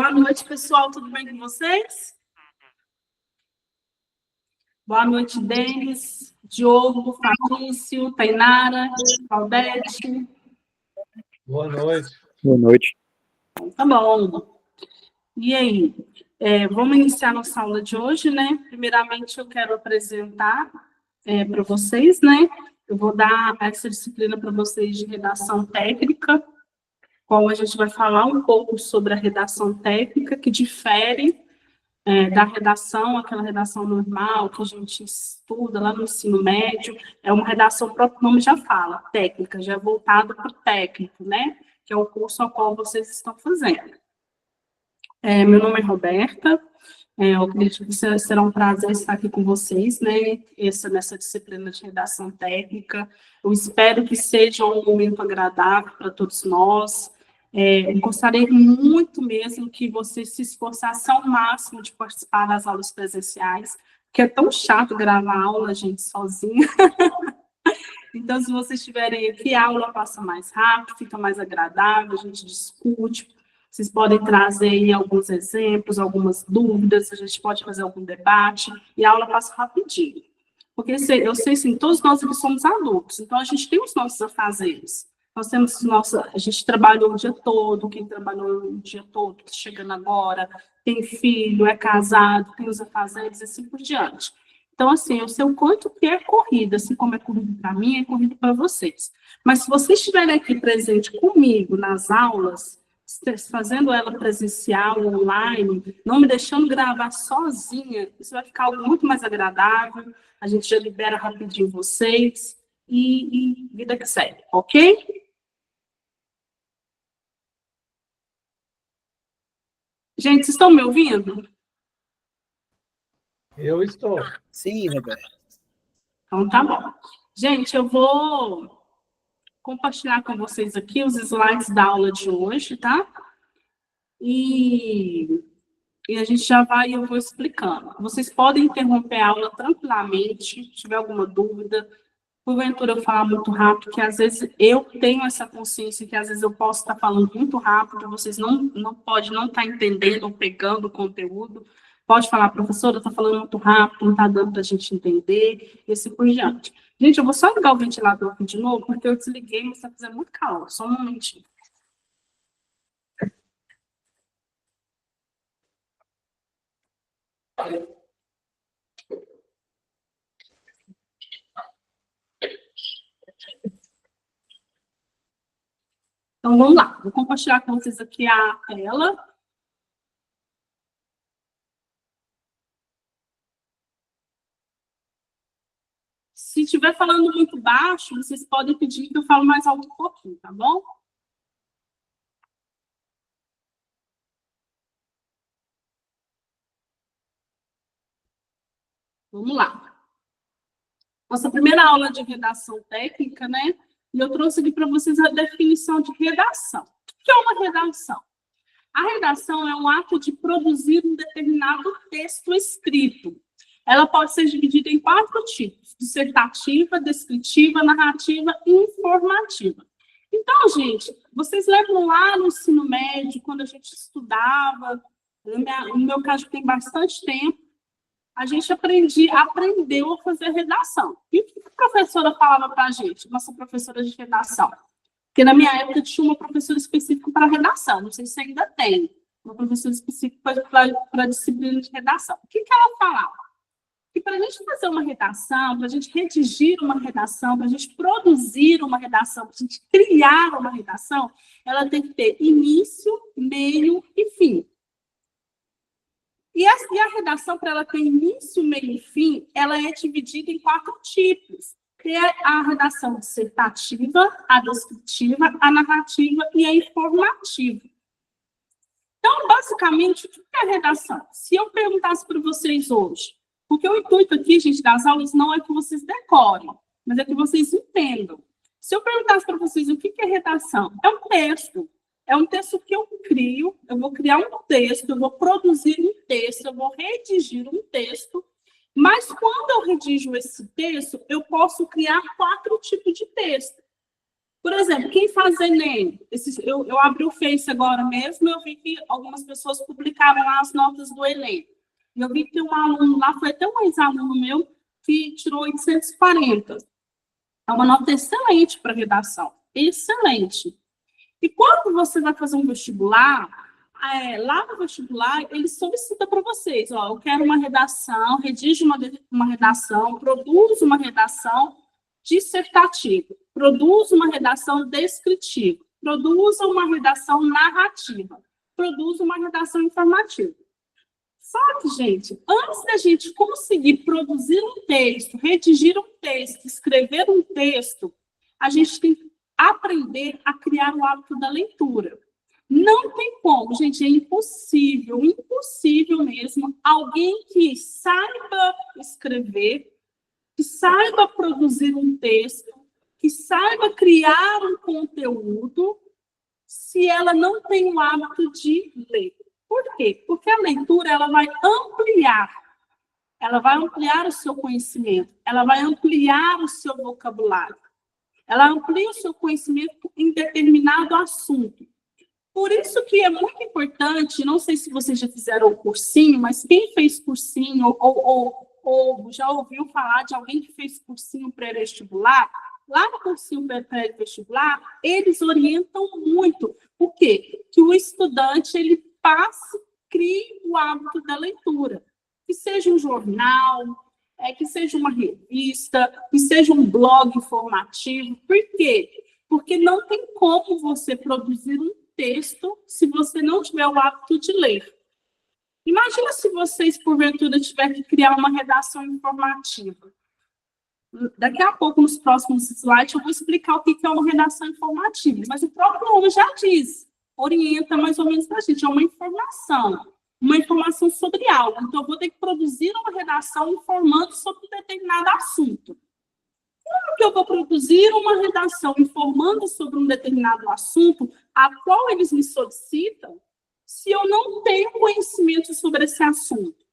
Boa noite, pessoal. Tudo bem com vocês? Boa noite, Denis, Diogo, Fabrício, Tainara, Claudete. Boa noite. Boa noite. Tá bom. E aí? Vamos iniciar nossa aula de hoje, né? Primeiramente, eu quero apresentar para vocês, né? Eu vou dar essa disciplina para vocês de redação técnica, qual a gente vai falar um pouco sobre a redação técnica, que difere da redação, aquela redação normal que a gente estuda lá no ensino médio. É uma redação, o próprio nome já fala, técnica, já é voltado para o técnico, né? Que é o curso ao qual vocês estão fazendo. Meu nome é Roberta, eu acredito que será um prazer estar aqui com vocês, né? Nessa disciplina de redação técnica. Eu espero que seja um momento agradável para todos nós. Gostaria muito mesmo que vocês se esforçassem ao máximo de participar das aulas presenciais, porque é tão chato gravar aula, gente, sozinha. Então, se vocês estiverem aqui, a aula passa mais rápido, fica mais agradável, a gente discute. Vocês podem trazer aí alguns exemplos, algumas dúvidas, a gente pode fazer algum debate, e a aula passa rapidinho. Porque eu sei, sim, todos nós aqui somos adultos, então a gente tem os nossos afazeres. Nós temos a gente trabalhou o dia todo, quem trabalhou o dia todo, chegando agora, tem filho, é casado, tem os afazeres, e assim por diante. Então, assim, eu sei o quanto que é corrida, assim como é corrido para mim, é corrido para vocês. Mas se vocês estiverem aqui presente comigo nas aulas, fazendo ela presencial, online, não me deixando gravar sozinha, isso vai ficar algo muito mais agradável, a gente já libera rapidinho vocês, e vida que segue, ok? Gente, vocês estão me ouvindo? Eu estou. Sim, Roberto. Então, tá bom. Gente, eu vou compartilhar com vocês aqui os slides da aula de hoje, tá? E a gente já vai, eu vou explicando. Vocês podem interromper a aula tranquilamente, se tiver alguma dúvida. Porventura eu falar muito rápido, que às vezes eu tenho essa consciência que às vezes eu posso estar falando muito rápido, vocês não podem não estar entendendo ou pegando o conteúdo. Pode falar, professora, está falando muito rápido, não está dando para a gente entender, e assim por diante. Gente, eu vou só ligar o ventilador aqui de novo, porque eu desliguei, mas está fazendo muito calor. Só um momentinho. Então, vamos lá. Vou compartilhar com vocês aqui a tela. Se estiver falando muito baixo, vocês podem pedir que eu fale mais alto um pouquinho, tá bom? Vamos lá. Nossa primeira aula de redação técnica, né? E eu trouxe aqui para vocês a definição de redação. O que é uma redação? A redação é um ato de produzir um determinado texto escrito. Ela pode ser dividida em 4 tipos: dissertativa, descritiva, narrativa e informativa. Então, gente, vocês lembram lá no ensino médio, quando a gente estudava, no meu caso tem bastante tempo, a gente aprendeu a fazer redação. E o que a professora falava para a gente, nossa professora de redação? Porque na minha época tinha uma professora específica para redação, não sei se ainda tem, uma professora específica para disciplina de redação. O que ela falava? Que para a gente fazer uma redação, para a gente redigir uma redação, para a gente produzir uma redação, para a gente criar uma redação, ela tem que ter início, meio e fim. E a redação, para ela ter início, meio e fim, ela é dividida em 4 tipos. Que é a redação dissertativa, a descritiva, a narrativa e a informativa. Então, basicamente, o que é a redação? Se eu perguntasse para vocês hoje, porque o intuito aqui, gente, das aulas não é que vocês decorem, mas é que vocês entendam. Se eu perguntasse para vocês o que é redação, é um texto. É um texto que eu crio, eu vou criar um texto, eu vou produzir um texto, eu vou redigir um texto, mas quando eu redijo esse texto, eu posso criar 4 tipos de texto. Por exemplo, quem faz Enem? Eu abri o Face agora mesmo, eu vi que algumas pessoas publicaram lá as notas do Enem. Eu vi que um aluno lá, foi até um ex-aluno meu, que tirou 840. É uma nota excelente para redação. Excelente. E quando você vai fazer um vestibular, lá no vestibular, ele solicita para vocês, ó, eu quero uma redação, redige uma redação, produz uma redação dissertativa, produz uma redação descritiva, produza uma redação narrativa, produza uma redação informativa. Só que, gente, antes da gente conseguir produzir um texto, redigir um texto, escrever um texto, a gente tem que aprender a criar o hábito da leitura. Não tem como, gente, é impossível, impossível mesmo, alguém que saiba escrever, que saiba produzir um texto, que saiba criar um conteúdo, se ela não tem o hábito de ler. Por quê? Porque a leitura ela vai ampliar o seu conhecimento, ela vai ampliar o seu vocabulário, ela amplia o seu conhecimento em determinado assunto. Por isso que é muito importante, não sei se vocês já fizeram o cursinho, mas quem fez cursinho ou já ouviu falar de alguém que fez cursinho pré-vestibular, lá no cursinho pré-vestibular, eles orientam muito. Por quê? Que o estudante, ele crie o hábito da leitura. Que seja um jornal, que seja uma revista, que seja um blog informativo. Por quê? Porque não tem como você produzir um texto se você não tiver o hábito de ler. Imagina se vocês, porventura, tiverem que criar uma redação informativa. Daqui a pouco, nos próximos slides, eu vou explicar o que é uma redação informativa. Mas o próprio nome já diz, orienta mais ou menos para a gente. É uma informação sobre algo. Então, eu vou ter que produzir uma redação informando sobre um determinado assunto. Como que eu vou produzir uma redação informando sobre um determinado assunto a qual eles me solicitam se eu não tenho conhecimento sobre esse assunto?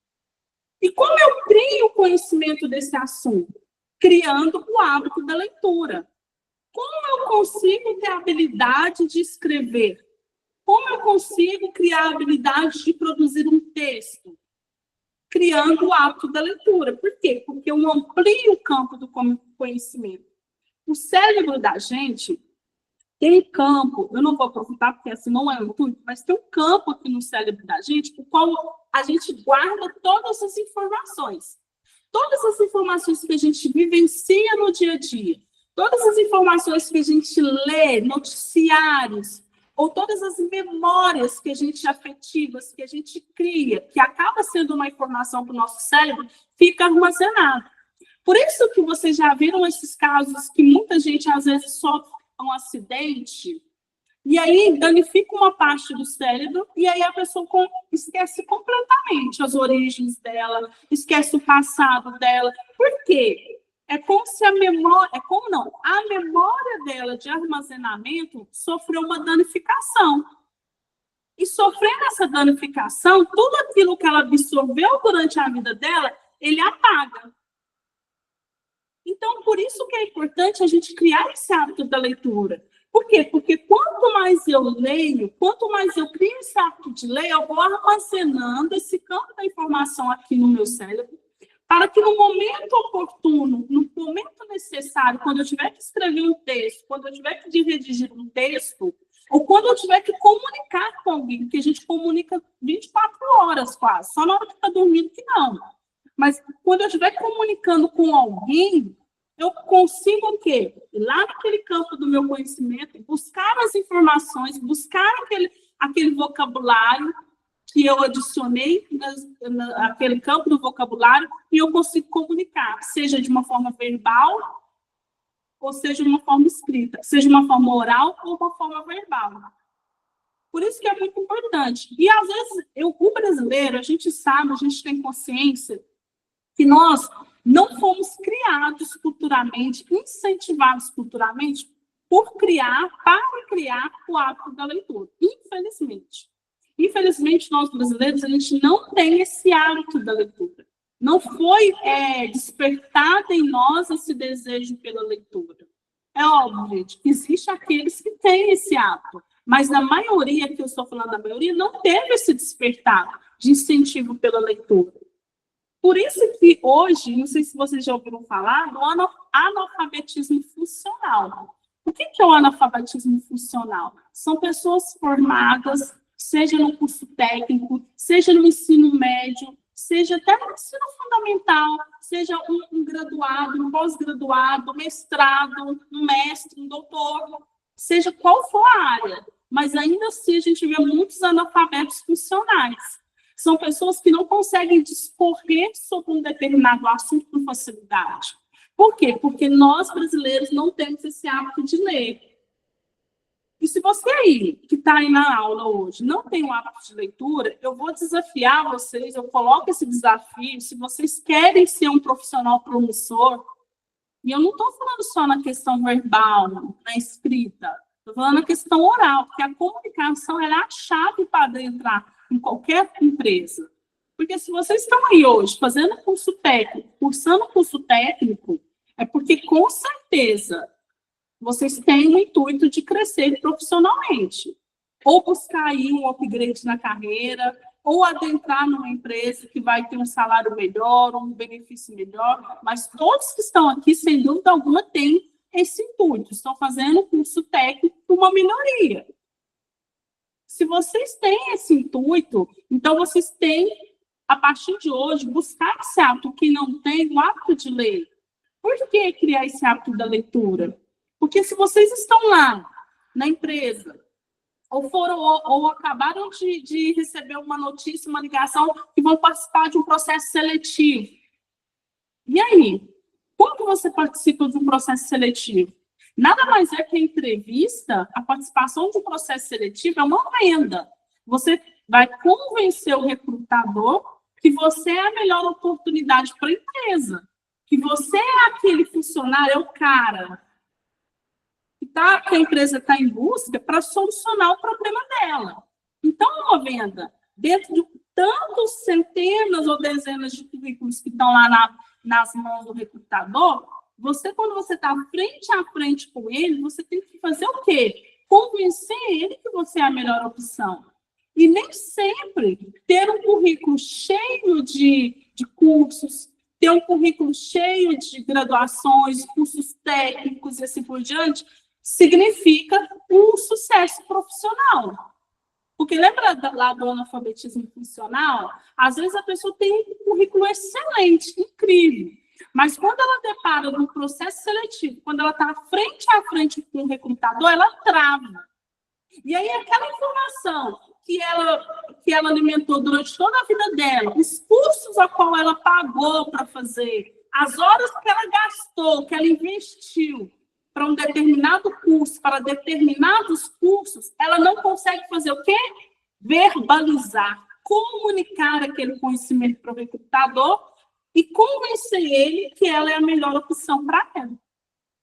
E como eu crio o conhecimento desse assunto? Criando o hábito da leitura. Como eu consigo ter a habilidade de escrever? Como eu consigo criar a habilidade de produzir um texto? Criando o hábito da leitura. Por quê? Porque eu amplio o campo do conhecimento. O cérebro da gente tem um campo, eu não vou aprofundar porque assim não é muito, mas tem um campo aqui no cérebro da gente, o qual a gente guarda todas as informações. Todas as informações que a gente vivencia no dia a dia, todas as informações que a gente lê, noticiários, ou todas as memórias que a gente afetivas, que a gente cria, que acaba sendo uma informação para o nosso cérebro, fica armazenado. Por isso que vocês já viram esses casos que muita gente, às vezes, sofre um acidente, e aí danifica uma parte do cérebro, e aí a pessoa esquece completamente as origens dela, esquece o passado dela. Por quê? É como se a memória dela de armazenamento sofreu uma danificação. E sofrendo essa danificação, tudo aquilo que ela absorveu durante a vida dela, ele apaga. Então, por isso que é importante a gente criar esse hábito da leitura. Por quê? Porque quanto mais eu leio, quanto mais eu crio esse hábito de ler, eu vou armazenando esse campo da informação aqui no meu cérebro, para que no momento oportuno, no momento necessário, quando eu tiver que escrever um texto, quando eu tiver que redigir um texto, ou quando eu tiver que comunicar com alguém, porque a gente comunica 24 horas quase, só na hora que está dormindo que não. Mas quando eu estiver comunicando com alguém, eu consigo o quê? Ir lá naquele campo do meu conhecimento, buscar as informações, buscar aquele vocabulário que eu adicionei naquele campo do vocabulário e eu consigo comunicar, seja de uma forma verbal ou seja de uma forma escrita, seja de uma forma oral ou uma forma verbal. Por isso que é muito importante. E, às vezes, o brasileiro, a gente sabe, a gente tem consciência que nós não fomos criados culturalmente, incentivados culturalmente para criar o hábito da leitura. Infelizmente. Infelizmente, nós brasileiros, a gente não tem esse hábito da leitura. Não foi despertado em nós esse desejo pela leitura. É óbvio, gente, que existe aqueles que têm esse hábito, mas na maioria, que eu estou falando da maioria, não teve esse despertar de incentivo pela leitura. Por isso que hoje, não sei se vocês já ouviram falar, do analfabetismo funcional. O que é o analfabetismo funcional? São pessoas formadas, seja no curso técnico, seja no ensino médio, seja até no ensino fundamental, seja um graduado, um pós-graduado, mestrado, um mestre, um doutor, seja qual for a área. Mas ainda assim a gente vê muitos analfabetos funcionais. São pessoas que não conseguem discorrer sobre um determinado assunto com facilidade. Por quê? Porque nós, brasileiros, não temos esse hábito de ler. E se você aí, que está aí na aula hoje, não tem o hábito de leitura, eu vou desafiar vocês, eu coloco esse desafio, se vocês querem ser um profissional promissor, e eu não estou falando só na questão verbal, na escrita, estou falando na questão oral, porque a comunicação é a chave para entrar em qualquer empresa. Porque se vocês estão aí hoje fazendo curso técnico, cursando curso técnico, é porque com certeza vocês têm o intuito de crescer profissionalmente. Ou buscar aí um upgrade na carreira, ou adentrar numa empresa que vai ter um salário melhor, um benefício melhor. Mas todos que estão aqui, sem dúvida alguma, têm esse intuito. Estão fazendo um curso técnico por uma melhoria. Se vocês têm esse intuito, então vocês têm, a partir de hoje, buscar esse hábito. Quem não tem o hábito de ler. Por que criar esse hábito da leitura? Porque se vocês estão lá, na empresa, ou acabaram de receber uma notícia, uma ligação, que vão participar de um processo seletivo. E aí? Como que você participa de um processo seletivo? Nada mais é que a entrevista, a participação de um processo seletivo é uma venda. Você vai convencer o recrutador que você é a melhor oportunidade para a empresa, que você é aquele funcionário, é o cara que a empresa está em busca para solucionar o problema dela. Então, uma venda, dentro de tantos centenas ou dezenas de currículos que estão lá nas mãos do recrutador, quando você está frente a frente com ele, você tem que fazer o quê? Convencer ele que você é a melhor opção. E nem sempre ter um currículo cheio de cursos, ter um currículo cheio de graduações, cursos técnicos e assim por diante, significa um sucesso profissional. Porque lembra lá do analfabetismo funcional? Às vezes a pessoa tem um currículo excelente, incrível, mas quando ela depara no processo seletivo, quando ela está frente a frente com o recrutador, ela trava. E aí aquela informação que ela alimentou durante toda a vida dela, os cursos a qual ela pagou para fazer, as horas que ela gastou, que ela investiu, para um determinado curso, para determinados cursos, ela não consegue fazer o quê? Verbalizar, comunicar aquele conhecimento para o recrutador e convencer ele que ela é a melhor opção para ela,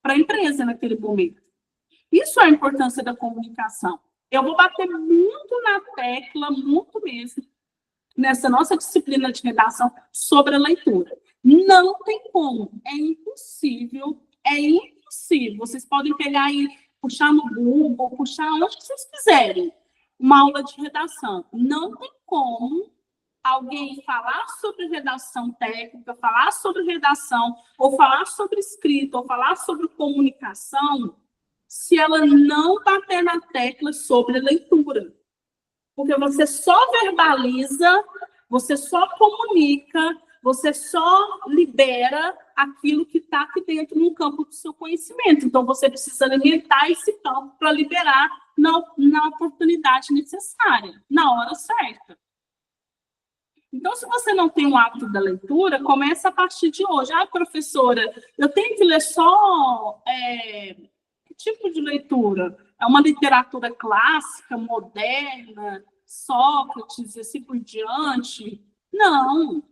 para a empresa naquele momento. Isso é a importância da comunicação. Eu vou bater muito na tecla, muito mesmo, nessa nossa disciplina de redação sobre a leitura. Não tem como, é impossível. Vocês podem pegar e puxar no Google, puxar onde vocês quiserem, uma aula de redação. Não tem como alguém falar sobre redação técnica, falar sobre redação, ou falar sobre escrita, ou falar sobre comunicação, se ela não bater na tecla sobre leitura. Porque você só verbaliza, você só comunica, você só libera aquilo que está aqui dentro no campo do seu conhecimento. Então, você precisa alimentar esse campo para liberar na oportunidade necessária, na hora certa. Então, se você não tem o hábito da leitura, começa a partir de hoje. Ah, professora, eu tenho que ler só... que tipo de leitura? É uma literatura clássica, moderna, Sócrates e assim por diante? Não.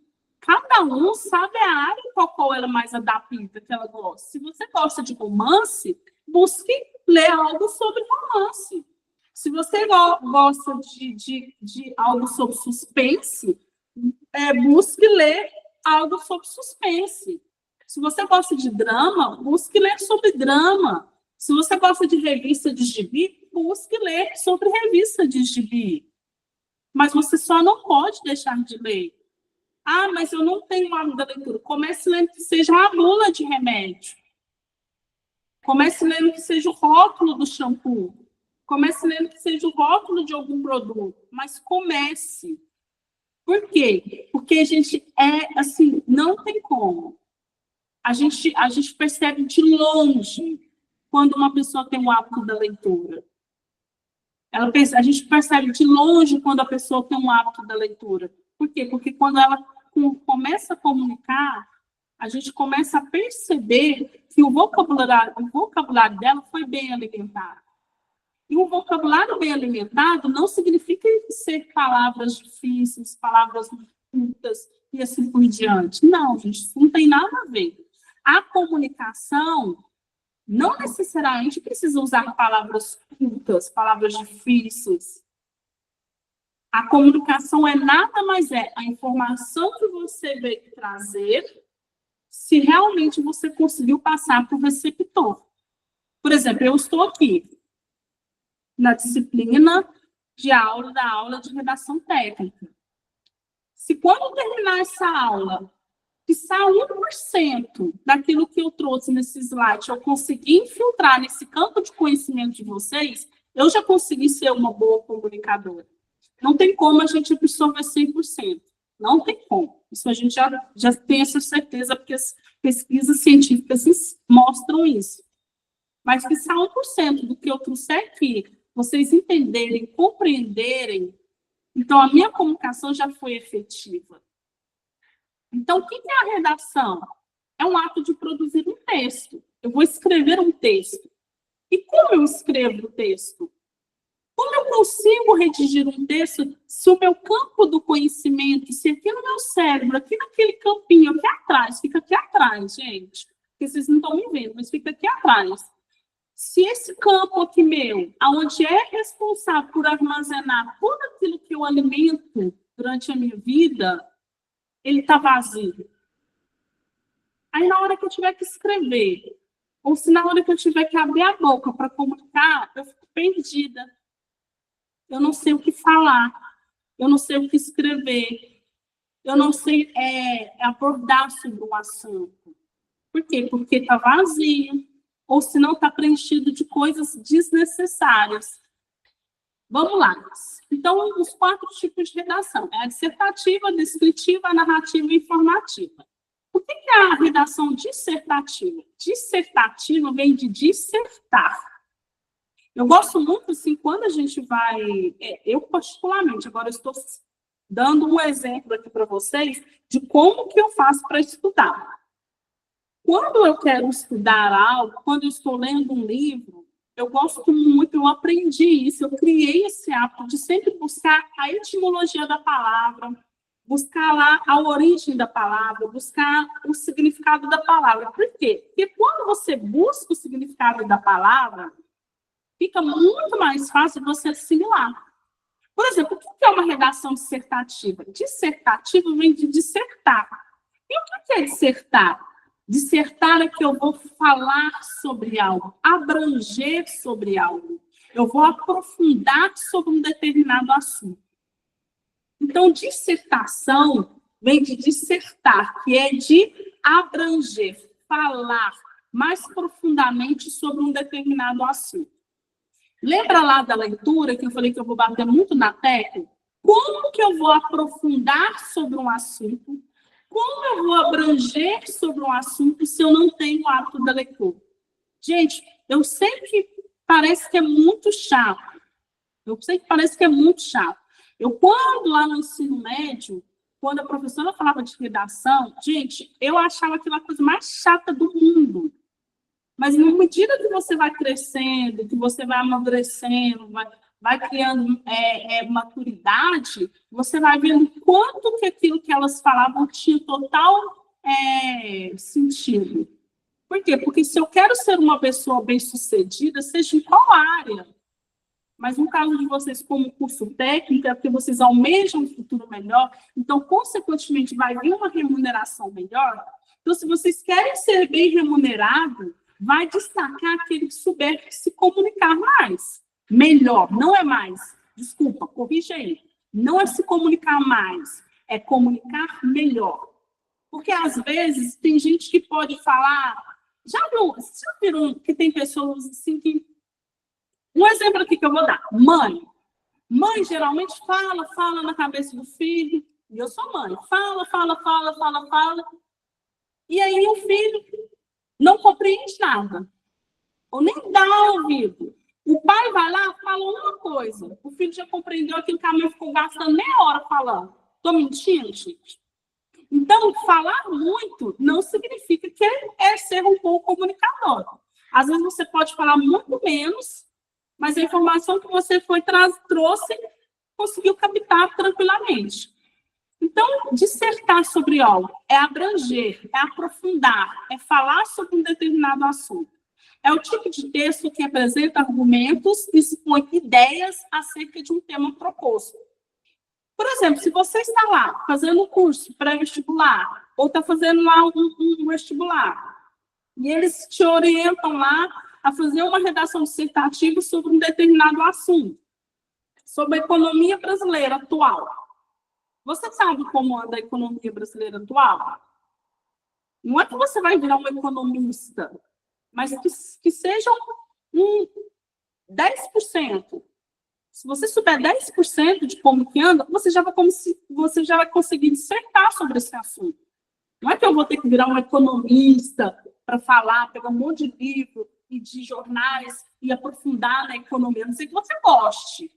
Cada um sabe a área em qual ela mais adapta, que ela gosta. Se você gosta de romance, busque ler algo sobre romance. Se você gosta de algo sobre suspense, busque ler algo sobre suspense. Se você gosta de drama, busque ler sobre drama. Se você gosta de revista de gibi, busque ler sobre revista de gibi. Mas você só não pode deixar de ler. Ah, mas eu não tenho hábito da leitura. Comece lendo que seja a bula de remédio. Comece lendo que seja o rótulo do shampoo. Comece lendo que seja o rótulo de algum produto. Mas comece. Por quê? Porque a gente assim, não tem como. A gente percebe de longe quando uma pessoa tem o hábito da leitura. A gente percebe de longe quando a pessoa tem um hábito da leitura. Por quê? Porque quando ela começa a comunicar, a gente começa a perceber que o vocabulário dela foi bem alimentado. E um vocabulário bem alimentado não significa ser palavras difíceis, palavras curtas e assim por diante. Não, gente, isso não tem nada a ver. A comunicação não necessariamente precisa usar palavras curtas, palavras difíceis. A comunicação nada mais a informação que você veio trazer, se realmente você conseguiu passar para o receptor. Por exemplo, eu estou aqui na disciplina da aula de redação técnica. Se quando eu terminar essa aula, pisar 1% daquilo que eu trouxe nesse slide, eu conseguir infiltrar nesse campo de conhecimento de vocês, eu já consegui ser uma boa comunicadora. Não tem como a gente absorver 100%. Não tem como. Isso a gente já tem essa certeza, porque as pesquisas científicas mostram isso. Mas pisar 1% do que eu trouxe aqui, vocês entenderem, compreenderem, então a minha comunicação já foi efetiva. Então, o que é a redação? É um ato de produzir um texto. Eu vou escrever um texto. E como eu escrevo o texto? Como eu consigo redigir um texto se o meu campo do conhecimento, se aqui no meu cérebro, aqui naquele campinho, aqui atrás, fica aqui atrás, gente, porque vocês não estão me vendo, mas fica aqui atrás. Se esse campo aqui meu, onde é responsável por armazenar tudo aquilo que eu alimento durante a minha vida, ele está vazio. Aí, na hora que eu tiver que escrever, ou se na hora que eu tiver que abrir a boca para comunicar, eu fico perdida. Eu não sei o que falar, eu não sei o que escrever, eu não sei abordar sobre um assunto. Por quê? Porque está vazio, ou se não está preenchido de coisas desnecessárias. Vamos lá. Então, os 4 tipos de redação. É a dissertativa, a descritiva, a narrativa e a informativa. O que é a redação dissertativa? Dissertativa vem de dissertar. Eu gosto muito, assim, quando a gente vai... eu, particularmente, agora eu estou dando um exemplo aqui para vocês de como que eu faço para estudar. Quando eu quero estudar algo, quando eu estou lendo um livro, eu gosto muito, eu aprendi isso, eu criei esse hábito de sempre buscar a etimologia da palavra, buscar lá a origem da palavra, buscar o significado da palavra. Por quê? Porque quando você busca o significado da palavra, fica muito mais fácil você assimilar. Por exemplo, o que é uma redação dissertativa? Dissertativa vem de dissertar. E o que é dissertar? Dissertar é que eu vou falar sobre algo, abranger sobre algo. Eu vou aprofundar sobre um determinado assunto. Então, dissertação vem de dissertar, que é de abranger, falar mais profundamente sobre um determinado assunto. Lembra lá da leitura, que eu falei que eu vou bater muito na tecla? Como que eu vou aprofundar sobre um assunto? Como eu vou abranger sobre um assunto se eu não tenho o hábito da leitura? Gente, eu sei que parece que é muito chato. Eu, quando lá no ensino médio, quando a professora falava de redação, gente, eu achava aquela coisa mais chata do mundo. Mas, na medida que você vai crescendo, que você vai amadurecendo, vai criando maturidade, você vai vendo quanto que aquilo que elas falavam tinha total sentido. Por quê? Porque se eu quero ser uma pessoa bem-sucedida, seja em qual área, mas no caso de vocês como curso técnico, é porque vocês almejam um futuro melhor, então, consequentemente, vai vir uma remuneração melhor. Então, se vocês querem ser bem remunerados, vai destacar aquele que souber se comunicar mais. Melhor, não é mais. Desculpa, corrija aí. Não é se comunicar mais, é comunicar melhor. Porque, às vezes, tem gente que pode falar... Já viram que tem pessoas assim que... Um exemplo aqui que eu vou dar. Mãe. Mãe, geralmente, fala na cabeça do filho. E eu sou mãe. Fala. E aí o filho não compreende nada. Ou nem dá ouvido. O pai vai lá, fala uma coisa. O filho já compreendeu aquilo que a mãe ficou gastando meia hora falando. Estou mentindo, gente? Então, falar muito não significa que é ser um bom comunicador. Às vezes você pode falar muito menos, mas a informação que você trouxe, conseguiu captar tranquilamente. Então, dissertar sobre algo é abranger, é aprofundar, é falar sobre um determinado assunto. É o tipo de texto que apresenta argumentos e expõe ideias acerca de um tema proposto. Por exemplo, se você está lá fazendo um curso pré-vestibular, ou está fazendo lá um vestibular, e eles te orientam lá a fazer uma redação dissertativa sobre um determinado assunto, sobre a economia brasileira atual. Você sabe como anda a economia brasileira atual? Não é que você vai virar um economista, mas que seja um 10%. Se você souber 10% de como que anda, você já vai conseguir dissertar sobre esse assunto. Não é que eu vou ter que virar um economista para falar, pegar um monte de livro e de jornais e aprofundar na economia. A não sei que você goste.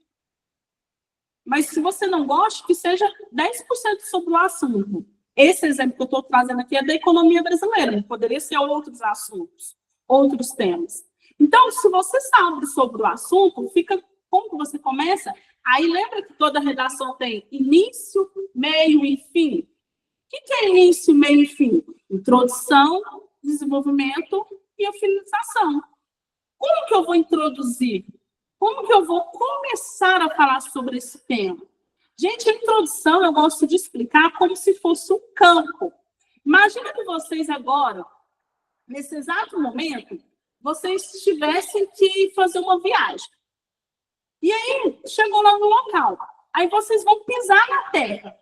Mas se você não gosta, que seja 10% sobre o assunto. Esse exemplo que eu estou trazendo aqui é da economia brasileira. Poderia ser outros assuntos, outros temas. Então, se você sabe sobre o assunto, fica... Como que você começa? Aí lembra que toda redação tem início, meio e fim. O que é início, meio e fim? Introdução, desenvolvimento e a finalização. Como que eu vou introduzir? Como que eu vou começar a falar sobre esse tema? Gente, a introdução eu gosto de explicar como se fosse um campo. Imagina que vocês agora, nesse exato momento, vocês tivessem que fazer uma viagem. E aí, chegou lá no local. Aí vocês vão pisar na terra.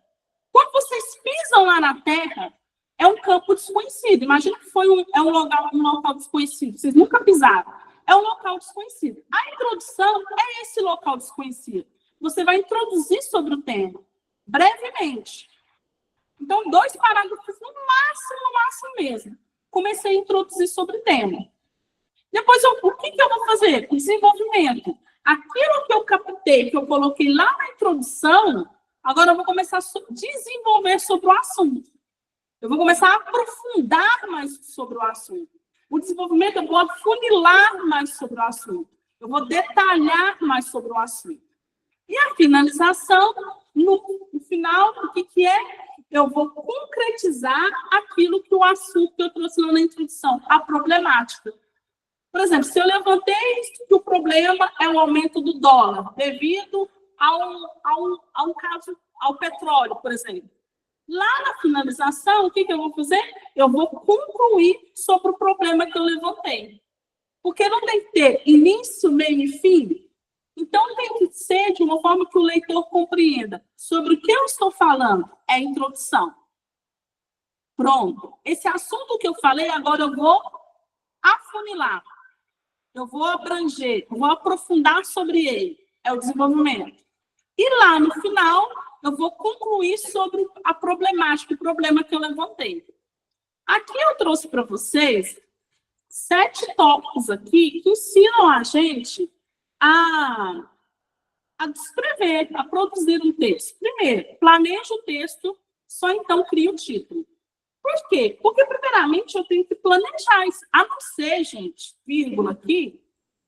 Quando vocês pisam lá na terra, é um campo desconhecido. Imagina que um local desconhecido. Vocês nunca pisaram. É um local desconhecido. A introdução é esse local desconhecido. Você vai introduzir sobre o tema, brevemente. Então, 2 parágrafos no máximo mesmo. Comecei a introduzir sobre o tema. Depois, o que eu vou fazer? Desenvolvimento. Aquilo que eu captei, que eu coloquei lá na introdução, agora eu vou começar a desenvolver sobre o assunto. Eu vou começar a aprofundar mais sobre o assunto. O desenvolvimento, eu vou afunilar mais sobre o assunto. Eu vou detalhar mais sobre o assunto. E a finalização, no final, o que é? Eu vou concretizar aquilo que o assunto que eu trouxe lá na introdução, a problemática. Por exemplo, se eu levantei que o problema é o aumento do dólar, devido ao petróleo, por exemplo. Lá na finalização, o que eu vou fazer? Eu vou concluir sobre o problema que eu levantei. Porque não tem que ter início, meio e fim. Então, tem que ser de uma forma que o leitor compreenda. Sobre o que eu estou falando é a introdução. Pronto. Esse assunto que eu falei, agora eu vou afunilar. Eu vou abranger, eu vou aprofundar sobre ele. É o desenvolvimento. E lá no final, eu vou concluir sobre a problemática, o problema que eu levantei. Aqui eu trouxe para vocês 7 tópicos aqui que ensinam a gente a descrever, a produzir um texto. Primeiro, planeja o texto, só então cria o título. Por quê? Porque, primeiramente, eu tenho que planejar isso. A não ser, gente, vírgula aqui,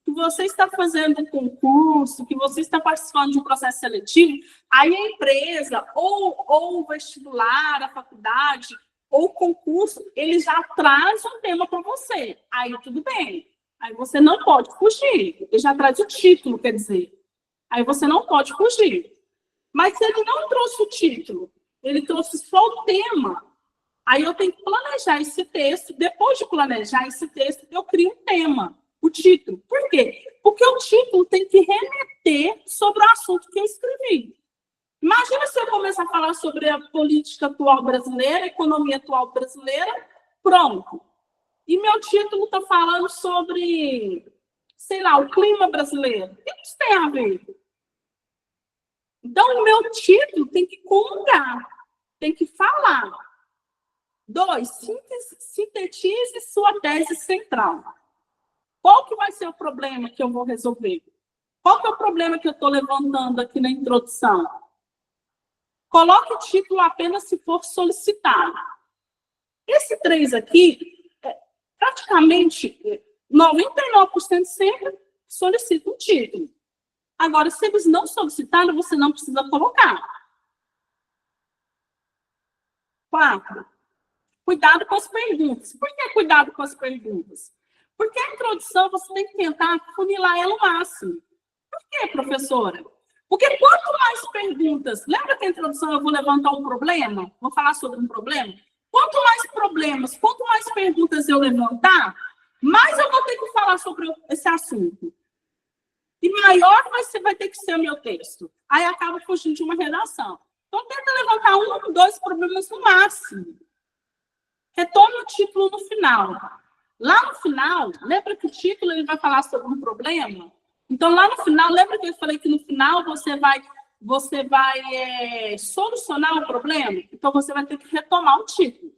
que você está fazendo um concurso, que você está participando de um processo seletivo, aí a empresa, ou o vestibular, a faculdade, ou o concurso, ele já traz um tema para você. Aí tudo bem. Aí você não pode fugir. Ele já traz o título, quer dizer. Aí você não pode fugir. Mas se ele não trouxe o título, ele trouxe só o tema, Aí eu tenho que planejar esse texto. Depois de planejar esse texto, eu crio um tema, o título. Por quê? Porque o título tem que remeter sobre o assunto que eu escrevi. Imagina se eu começar a falar sobre a política atual brasileira, a economia atual brasileira, pronto. E meu título está falando sobre, sei lá, o clima brasileiro. O que isso tem a ver? Então, o meu título tem que comungar, tem que falar. 2, sintetize sua tese central. Qual que vai ser o problema que eu vou resolver? Qual que é o problema que eu estou levantando aqui na introdução? Coloque o título apenas se for solicitado. Esse 3 aqui, praticamente 99% sempre solicita um título. Agora, se eles não solicitaram, você não precisa colocar. 4, cuidado com as perguntas. Por que cuidado com as perguntas? Porque a introdução você tem que tentar funilar ela o máximo. Por quê, professora? Porque quanto mais perguntas... Lembra que a introdução eu vou levantar um problema? Vou falar sobre um problema? Quanto mais problemas, quanto mais perguntas eu levantar, mais eu vou ter que falar sobre esse assunto. E maior vai ter que ser o meu texto. Aí acaba fugindo de uma redação. Então, tenta levantar 1, 2 problemas no máximo. Retome o título no final. Lá no final, lembra que o título ele vai falar sobre um problema? Então, lá no final, lembra que eu falei que no final você vai solucionar o problema? Então, você vai ter que retomar o título.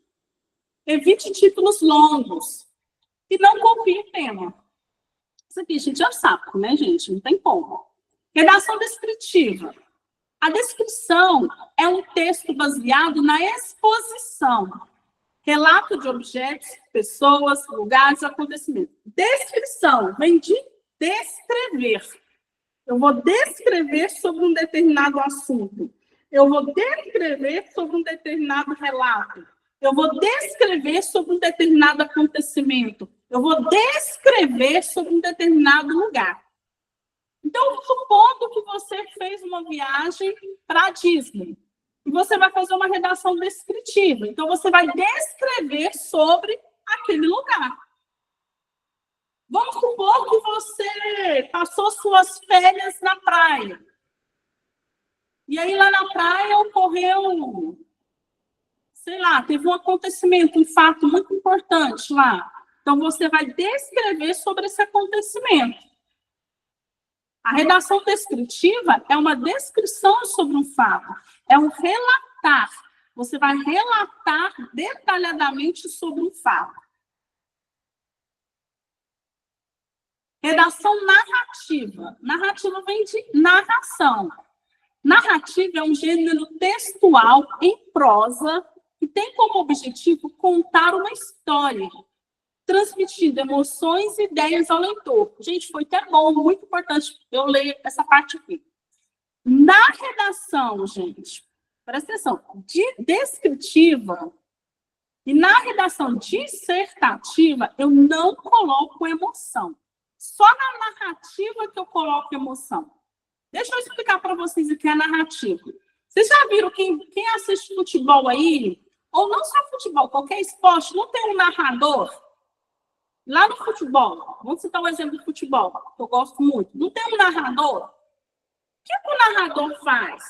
Evite títulos longos. E não copie o tema. Isso aqui, a gente já sabe, né, gente? Não tem como. Redação descritiva. A descrição é um texto baseado na exposição. Relato de objetos, pessoas, lugares, acontecimentos. Descrição vem de descrever. Eu vou descrever sobre um determinado assunto. Eu vou descrever sobre um determinado relato. Eu vou descrever sobre um determinado acontecimento. Eu vou descrever sobre um determinado lugar. Então, supondo que você fez uma viagem para a Disney, e você vai fazer uma redação descritiva. Então, você vai descrever sobre aquele lugar. Vamos supor que você passou suas férias na praia. E aí, lá na praia, ocorreu, sei lá, teve um acontecimento, um fato muito importante lá. Então, você vai descrever sobre esse acontecimento. A redação descritiva é uma descrição sobre um fato, é um relatar. Você vai relatar detalhadamente sobre um fato. Redação narrativa. Narrativa vem de narração. Narrativa é um gênero textual em prosa que tem como objetivo contar uma história, transmitindo emoções e ideias ao leitor. Gente, foi até bom, muito importante eu ler essa parte aqui. Na redação, gente, presta atenção, descritiva e na redação dissertativa, eu não coloco emoção. Só na narrativa que eu coloco emoção. Deixa eu explicar para vocês o que é narrativa. Vocês já viram quem assiste futebol aí, ou não só futebol, qualquer esporte, não tem um narrador? Lá no futebol, vamos citar um exemplo de futebol, que eu gosto muito. Não tem um narrador? O que o narrador faz?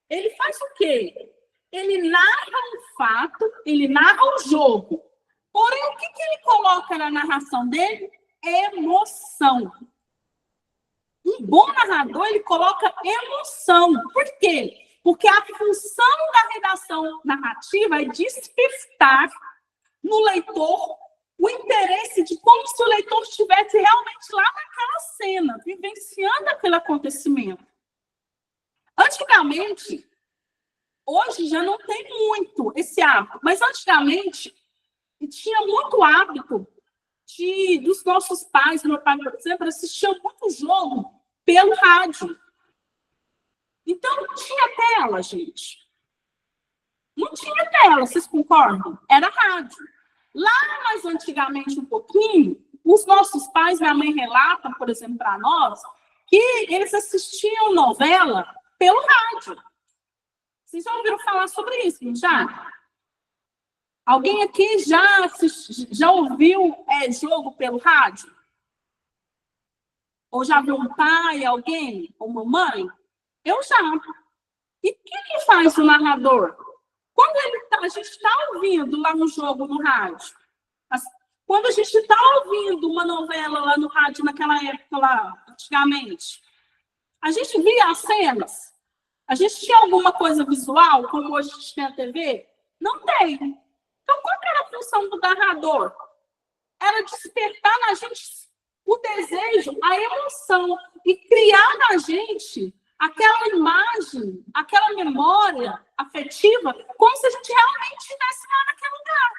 Ele faz o quê? Ele narra um fato, ele narra um jogo. Porém, o que ele coloca na narração dele? Emoção. Um bom narrador, ele coloca emoção. Por quê? Porque a função da redação narrativa é despertar no leitor o interesse de como se o leitor estivesse realmente lá naquela cena, vivenciando aquele acontecimento. Antigamente, hoje já não tem muito esse hábito, mas antigamente tinha muito hábito dos nossos pais, meu pai, por exemplo, assistia muito jogo pelo rádio. Então, não tinha tela, gente. Não tinha tela, vocês concordam? Era rádio. Lá mais antigamente um pouquinho, os nossos pais, minha mãe relata, por exemplo, para nós, que eles assistiam novela pelo rádio. Vocês já ouviram falar sobre isso, já? Alguém aqui já ouviu jogo pelo rádio? Ou já viu um pai, alguém, ou uma mãe? Eu já. E o que faz o narrador? Quando a gente está ouvindo lá no jogo, no rádio, quando a gente está ouvindo uma novela lá no rádio, naquela época lá, antigamente, a gente via as cenas? A gente tinha alguma coisa visual, como hoje a gente tem a TV? Não tem. Então, qual era a função do narrador? Era despertar na gente o desejo, a emoção, e criar na gente aquela imagem, aquela memória afetiva, como se a gente realmente estivesse lá naquele lugar.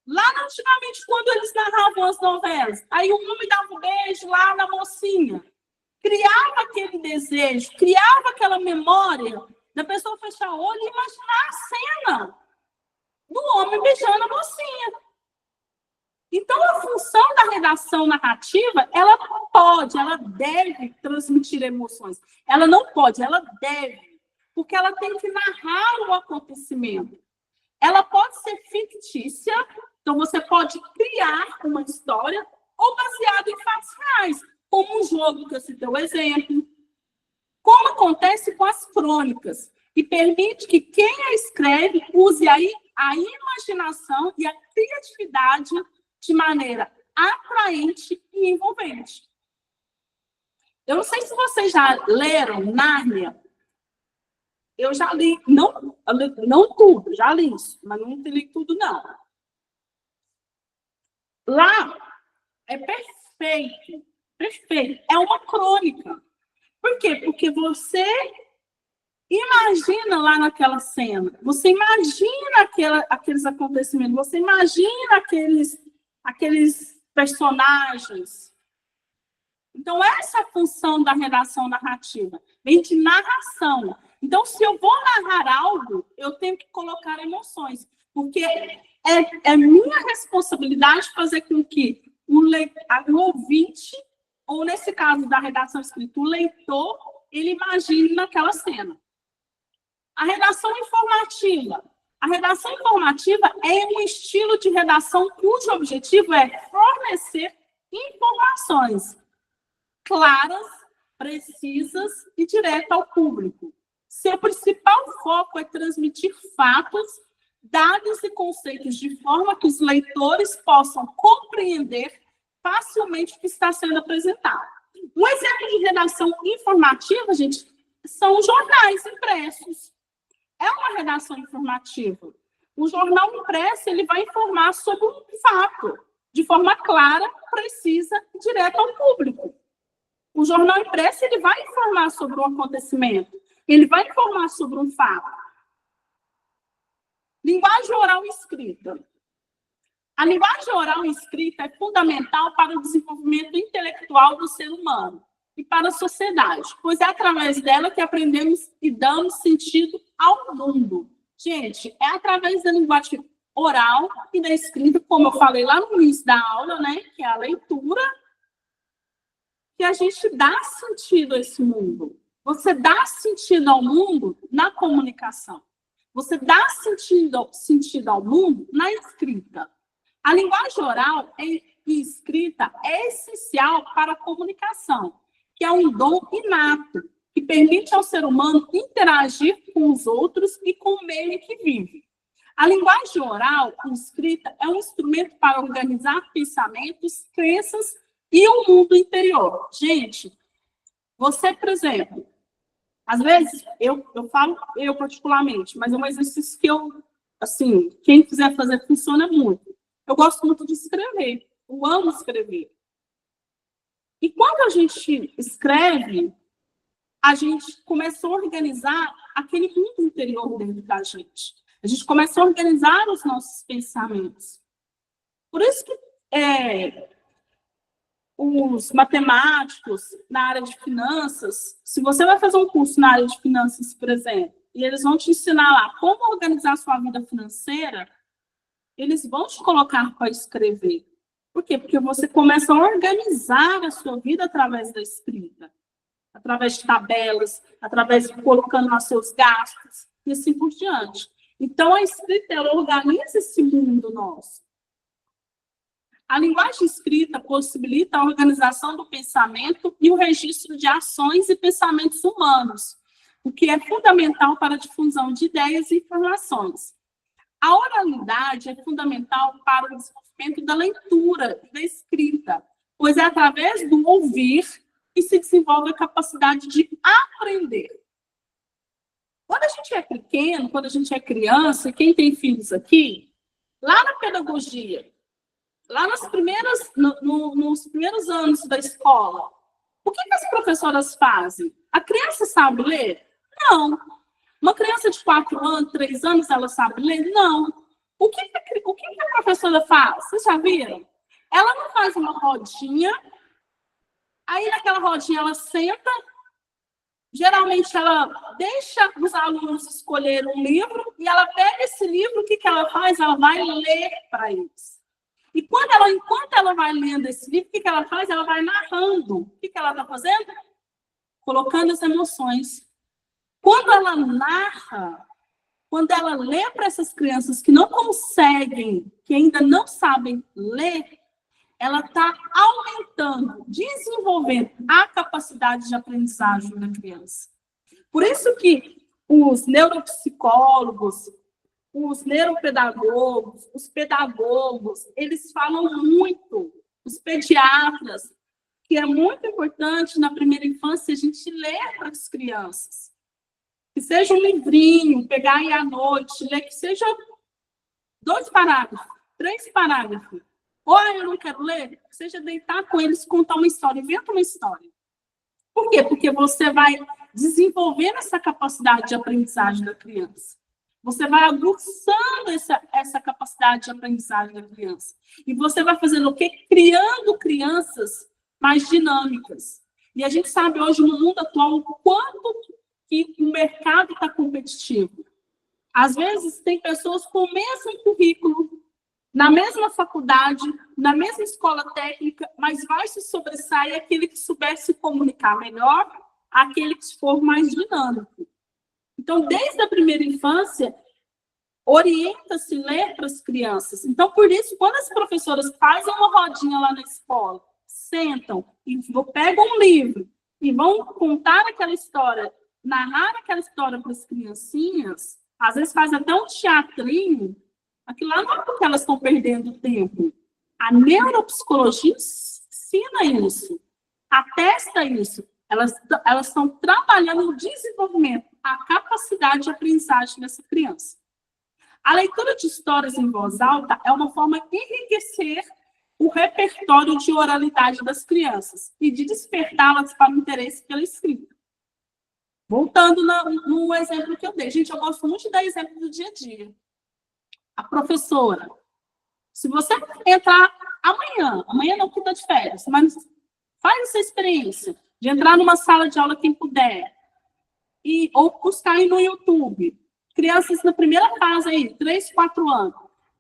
Lá antigamente, quando eles narravam as novelas, aí o homem dava um beijo lá na mocinha, criava aquele desejo, criava aquela memória da pessoa fechar o olho e imaginar a cena do homem beijando a mocinha. Então, a função da redação narrativa, ela pode, ela deve transmitir emoções. Ela não pode, ela deve, porque ela tem que narrar o acontecimento. Ela pode ser fictícia, então você pode criar uma história ou baseada em fatos reais, como um jogo que eu citei o exemplo, como acontece com as crônicas, e permite que quem a escreve use aí a imaginação e a criatividade de maneira atraente e envolvente. Eu não sei se vocês já leram Nárnia. Eu já li, não tudo, já li isso, mas não li tudo, não. Lá é perfeito, perfeito. É uma crônica. Por quê? Porque você imagina lá naquela cena, você imagina aqueles acontecimentos, você imagina aqueles personagens. Então, essa é a função da redação narrativa, vem de narração. Então, se eu vou narrar algo, eu tenho que colocar emoções, porque é minha responsabilidade fazer com que o ouvinte, ou nesse caso da redação escrita, o leitor, ele imagine naquela cena. A redação informativa. A redação informativa é um estilo de redação cujo objetivo é fornecer informações claras, precisas e diretas ao público. Seu principal foco é transmitir fatos, dados e conceitos de forma que os leitores possam compreender facilmente o que está sendo apresentado. Um exemplo de redação informativa, gente, são os jornais impressos. É uma redação informativa. O jornal impresso, ele vai informar sobre um fato, de forma clara, precisa e direta ao público. O jornal impresso, ele vai informar sobre um acontecimento, ele vai informar sobre um fato. Linguagem oral e escrita. A linguagem oral e escrita é fundamental para o desenvolvimento intelectual do ser humano e para a sociedade, pois é através dela que aprendemos e damos sentido ao mundo. Gente, é através da linguagem oral e da escrita, como eu falei lá no início da aula, né, que é a leitura, que a gente dá sentido a esse mundo. Você dá sentido ao mundo na comunicação. Você dá sentido ao mundo na escrita. A linguagem oral e escrita é essencial para a comunicação, que é um dom inato, que permite ao ser humano interagir com os outros e com o meio em que vive. A linguagem oral e escrita é um instrumento para organizar pensamentos, crenças e o mundo interior. Gente, você, por exemplo, às vezes, eu falo eu particularmente, mas é um exercício que assim, quem quiser fazer funciona muito. Eu gosto muito de escrever, eu amo escrever. E quando a gente escreve, a gente começou a organizar aquele mundo interior dentro da gente. A gente começou a organizar os nossos pensamentos. Por isso que os matemáticos na área de finanças, se você vai fazer um curso na área de finanças, por exemplo, e eles vão te ensinar lá como organizar a sua vida financeira, eles vão te colocar para escrever. Por quê? Porque você começa a organizar a sua vida através da escrita, através de tabelas, através de colocando lá seus gastos, e assim por diante. Então, a escrita, ela organiza esse mundo nosso. A linguagem escrita possibilita a organização do pensamento e o registro de ações e pensamentos humanos, o que é fundamental para a difusão de ideias e informações. A oralidade é fundamental para o desenvolvimento da leitura e da escrita, pois é através do ouvir que se desenvolve a capacidade de aprender. Quando a gente é pequeno, quando a gente é criança, quem tem filhos aqui, lá na pedagogia, lá nos primeiros anos da escola, o que as professoras fazem? A criança sabe ler? Não. Uma criança de 4 anos, 3 anos, ela sabe ler? Não. O que a professora faz? Vocês já viram? Ela não faz uma rodinha, aí naquela rodinha ela senta, geralmente ela deixa os alunos escolherem um livro, e ela pega esse livro, o que ela faz? Ela vai ler para eles. E enquanto ela vai lendo esse livro, o que ela faz? Ela vai narrando. O que ela está fazendo? Colocando as emoções. Quando ela narra, quando ela lê para essas crianças que não conseguem, que ainda não sabem ler, ela está aumentando, desenvolvendo a capacidade de aprendizagem da criança. Por isso que os neuropsicólogos, os neuropedagogos, os pedagogos, eles falam muito, os pediatras, que é muito importante na primeira infância a gente ler para as crianças. Que seja um livrinho, pegar aí à noite, ler que seja 2 parágrafos, 3 parágrafos. Ou eu não quero ler, que seja deitar com eles, contar uma história, inventa uma história. Por quê? Porque você vai desenvolvendo essa capacidade de aprendizagem da criança. Você vai aguçando essa capacidade de aprendizagem da criança. E você vai fazendo o quê? Criando crianças mais dinâmicas. E a gente sabe hoje, no mundo atual, o quanto que o mercado está competitivo. Às vezes, tem pessoas com o mesmo currículo, na mesma faculdade, na mesma escola técnica, mas vai se sobressair aquele que souber se comunicar melhor, aquele que for mais dinâmico. Então, desde a primeira infância, orienta-se ler para as crianças. Então, por isso, quando as professoras fazem uma rodinha lá na escola, sentam e pegam um livro e vão contar aquela história, narrar aquela história para as criancinhas, às vezes faz até um teatrinho, aquilo lá não é porque elas estão perdendo tempo. A neuropsicologia ensina isso, atesta isso. Elas estão trabalhando no desenvolvimento, a capacidade de aprendizagem dessa criança. A leitura de histórias em voz alta é uma forma de enriquecer o repertório de oralidade das crianças e de despertá-las para o interesse pela escrita. Voltando no exemplo que eu dei. Gente, eu gosto muito de dar exemplo do dia a dia. A professora, se você entrar amanhã não, que está de férias, mas faz essa experiência de entrar numa sala de aula, quem puder, ou buscar aí no YouTube, crianças na primeira fase aí, 3, 4 anos,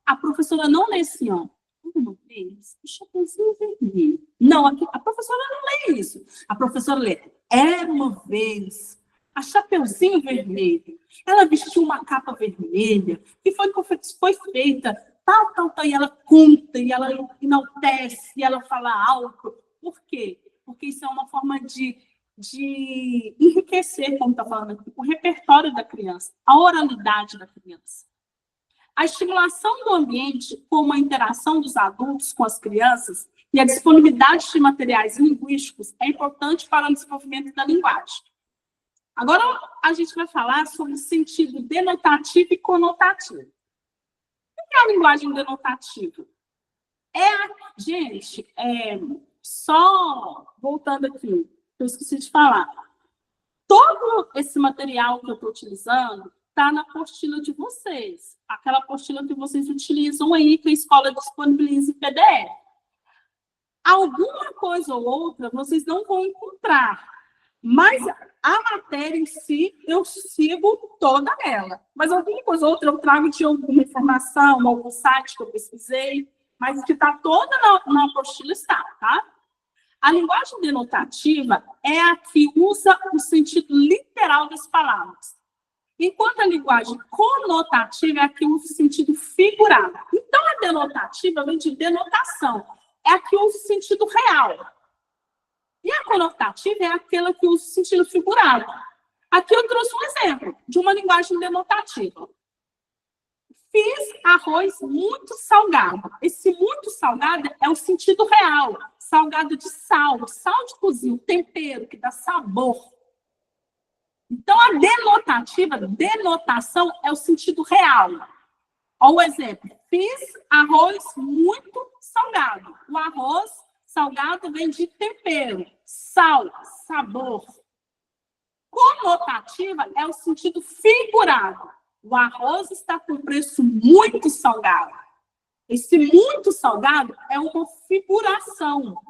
a professora não lê assim, ó, uma vez, o Chapeuzinho Vermelho. Não, a professora não lê isso. A professora lê, era uma vez, a Chapeuzinho Vermelho, ela vestiu uma capa vermelha, que foi feita, tal, e ela conta, e ela enaltece, e ela fala alto. Por quê? Porque isso é uma forma de enriquecer, como está falando aqui, o repertório da criança, a oralidade da criança. A estimulação do ambiente, como a interação dos adultos com as crianças e a disponibilidade de materiais linguísticos é importante para o desenvolvimento da linguagem. Agora, a gente vai falar sobre o sentido denotativo e conotativo. O que é a linguagem denotativa? Gente, só voltando aqui, eu esqueci de falar. Todo esse material que eu estou utilizando está na apostila de vocês. Aquela apostila que vocês utilizam aí, que a escola disponibiliza em PDF. Alguma coisa ou outra vocês não vão encontrar. Mas a matéria em si, eu sigo toda ela. Mas alguma coisa ou outra eu trago de alguma informação, algum site que eu pesquisei, mas que está toda na apostila está, tá? A linguagem denotativa é a que usa o sentido literal das palavras. Enquanto a linguagem conotativa é aqui um sentido figurado. Então, a denotativa vem de denotação. É aqui um sentido real. E a conotativa é aquela que usa o sentido figurado. Aqui eu trouxe um exemplo de uma linguagem denotativa. Fiz arroz muito salgado. Esse muito salgado é o sentido real. Salgado de sal de cozinha, tempero que dá sabor. Então, a denotativa, denotação, é o sentido real. Olha o exemplo. Fiz arroz muito salgado. O arroz salgado vem de tempero, sal, sabor. Conotativa é o sentido figurado. O arroz está com preço muito salgado. Esse muito salgado é uma figuração.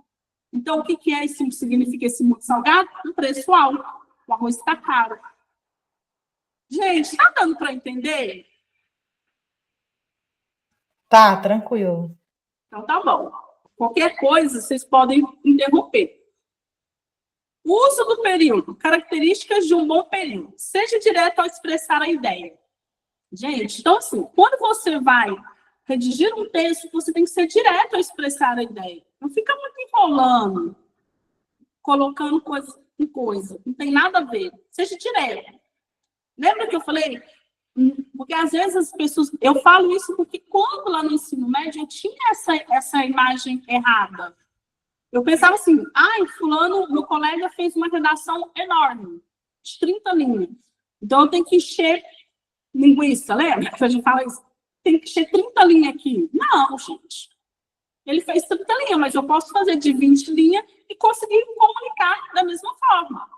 Então, o que é isso? Significa esse muito salgado? Um preço alto. O arroz está caro. Gente, está dando para entender? Tá, tranquilo. Então, tá bom. Qualquer coisa, vocês podem interromper. Uso do período. Características de um bom período. Seja direto ao expressar a ideia. Gente, então assim, quando você vai redigir um texto, você tem que ser direto ao expressar a ideia. Não fica muito enrolando, colocando coisa em coisa. Não tem nada a ver. Seja direto. Lembra que eu falei? Porque às vezes as pessoas... Eu falo isso porque quando lá no ensino médio eu tinha essa imagem errada. Eu pensava assim, fulano, meu colega fez uma redação enorme, de 30 linhas. Então eu tenho que encher linguiça, lembra? Que a gente fala isso, tem que encher 30 linhas aqui. Não, gente. Ele fez 30 linhas, mas eu posso fazer de 20 linhas e conseguir comunicar da mesma forma.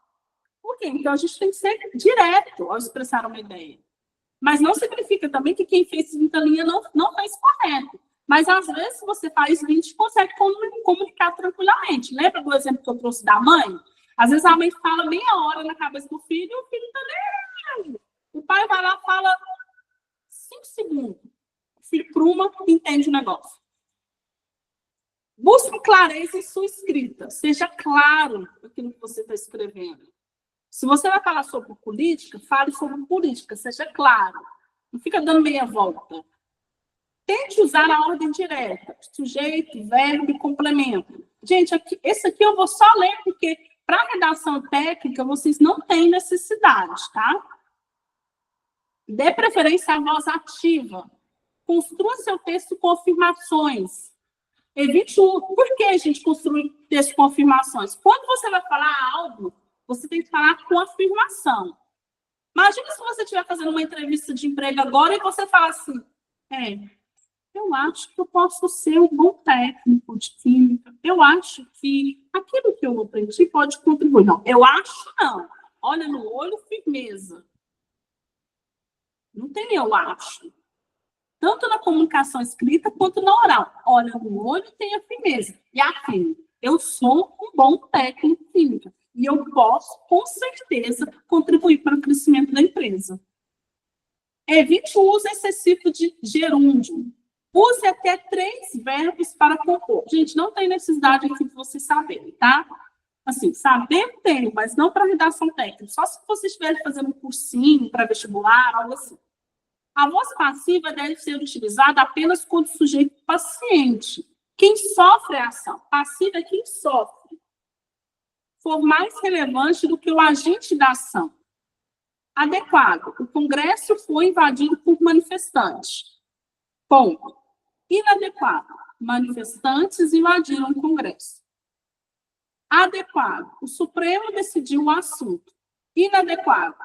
Por quê? Então a gente tem que ser direto ao expressar uma ideia. Mas não significa também que quem fez 30 linhas não fez correto. Mas, às vezes, se você faz 20, consegue comunicar tranquilamente. Lembra do exemplo que eu trouxe da mãe? Às vezes, a mãe fala meia hora na cabeça do filho e o filho está lendo. O pai vai lá e fala 5 segundos. O filho pruma e entende o negócio. Busque clareza em sua escrita. Seja claro aquilo que você está escrevendo. Se você vai falar sobre política, fale sobre política. Seja claro. Não fica dando meia volta. Tente usar a ordem direta, sujeito, verbo e complemento. Gente, esse aqui eu vou só ler, porque para redação técnica vocês não têm necessidade, tá? Dê preferência à voz ativa. Construa seu texto com afirmações. Evite o... Por que a gente construi texto com afirmações? Quando você vai falar algo, você tem que falar com afirmação. Imagina se você estiver fazendo uma entrevista de emprego agora e você fala assim, eu acho que eu posso ser um bom técnico de química. Eu acho que aquilo que eu aprendi pode contribuir. Não, eu acho não. Olha no olho, firmeza. Não tem eu acho. Tanto na comunicação escrita quanto na oral. Olha no olho, tenha firmeza. E afirme, eu sou um bom técnico de química. E eu posso, com certeza, contribuir para o crescimento da empresa. Evite o uso excessivo de gerúndio. Use até 3 verbos para compor. Gente, não tem necessidade aqui de vocês saberem, tá? Assim, saber tem, mas não para redação técnica. Só se vocês estiverem fazendo um cursinho para vestibular, algo assim. A voz passiva deve ser utilizada apenas quando o sujeito paciente. Quem sofre a ação. Passiva é quem sofre. For mais relevante do que o agente da ação. Adequado. O Congresso foi invadido por manifestantes. Ponto. Inadequado. Manifestantes invadiram o Congresso. Adequado. O Supremo decidiu o assunto. Inadequado.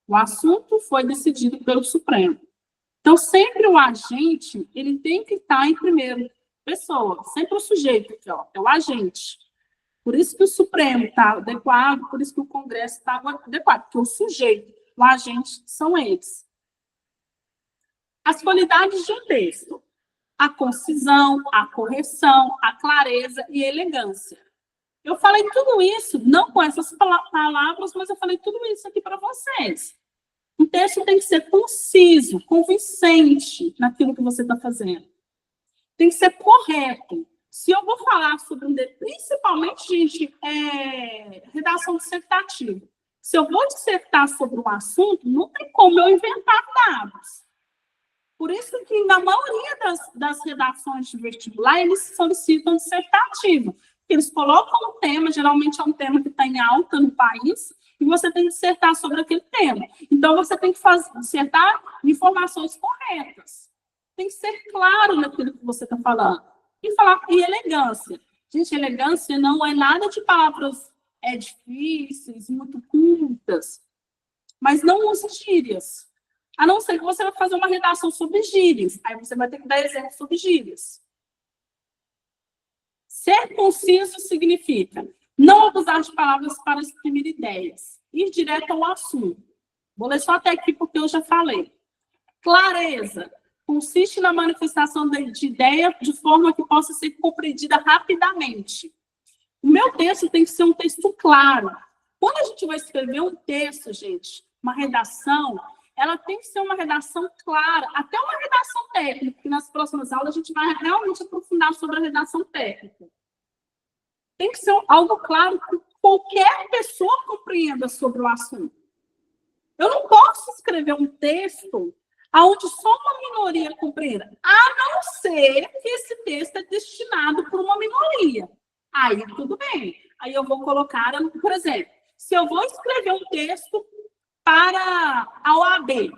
O assunto foi decidido pelo Supremo. Então, sempre o agente, ele tem que estar em primeira pessoa. Sempre o sujeito aqui, ó, é o agente. Por isso que o Supremo está adequado, por isso que o Congresso está adequado. Porque o sujeito, o agente, são eles. As qualidades de um texto. A concisão, a correção, a clareza e a elegância. Eu falei tudo isso, não com essas palavras, mas eu falei tudo isso aqui para vocês. Um texto tem que ser conciso, convincente naquilo que você está fazendo. Tem que ser correto. Se eu vou falar sobre principalmente, gente, redação dissertativa. Se eu vou dissertar sobre um assunto, não tem como eu inventar dados. Por isso que, na maioria das redações de vestibular, eles solicitam dissertativo. Eles colocam um tema, geralmente é um tema que está em alta no país, e você tem que dissertar sobre aquele tema. Então, você tem que dissertar informações corretas. Tem que ser claro naquilo que você está falando. E elegância. Gente, elegância não é nada de palavras difíceis, muito curtas, mas não use gírias. A não ser que você vai fazer uma redação sobre gírias. Aí você vai ter que dar exemplo sobre gírias. Ser conciso significa não abusar de palavras para exprimir ideias. Ir direto ao assunto. Vou ler só até aqui porque eu já falei. Clareza. Consiste na manifestação de ideia de forma que possa ser compreendida rapidamente. O meu texto tem que ser um texto claro. Quando a gente vai escrever um texto, gente, uma redação, ela tem que ser uma redação clara, até uma redação técnica, porque nas próximas aulas a gente vai realmente aprofundar sobre a redação técnica. Tem que ser algo claro que qualquer pessoa compreenda sobre o assunto. Eu não posso escrever um texto onde só uma minoria compreenda, a não ser que esse texto é destinado para uma minoria. Aí, tudo bem. Aí eu vou colocar, por exemplo, se eu vou escrever um texto para a OAB,